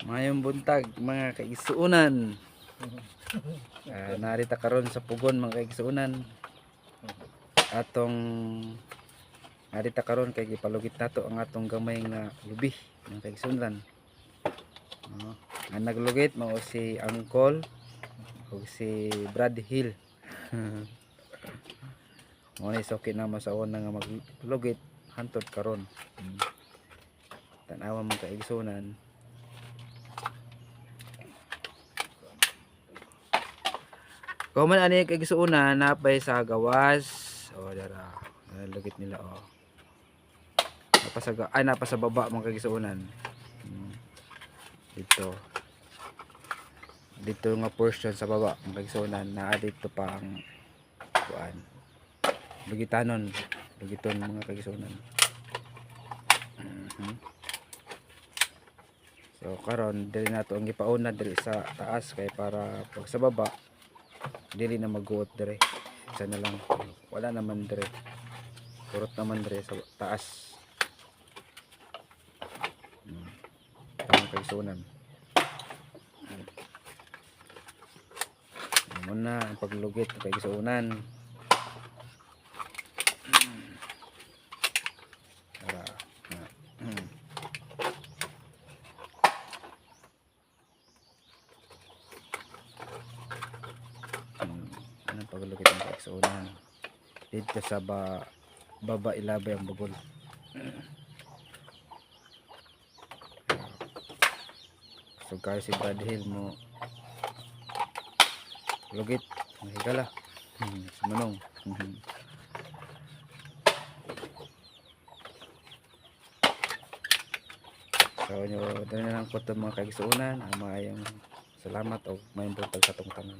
Mayong buntag mga kaigsuunan. Narita karon sa pugon mga kaigsuunan. Atong narita karon kay gipalugit nato ang atong gamay nga lubi mga kaigsuunan. Ang naglugit mao si Angkol ug si Brad Hill. Mo ni soki na masaon nga maglugit hantod karon. Tan-awa mga kaigsuunan. Kung man ani kay gisuuna napay sa gawas o dara nalugit nila o napa sa baba mga kagisuunan. Dito nga portion sa baba mga kagisuunan naa dito pa ang kuan lugiton mga kagisuunan. So karon dili nato ang gipauna diri sa taas kay para pag sa baba dili na maguot dire. Isa na lang wala naman dire. Kurot naman dire sa taas. Ang kaigsuunan. Muna ang paglugit ng kaigsuunan. Anong paglugit ng kaigsuunan dito sa baba ilabay ang bugol. So kayo si Brad Hill mo lugit higala manong. So nyo dali na lang ko mga kaigsuunan. Maayong salamat o may buntag sa tong tanan.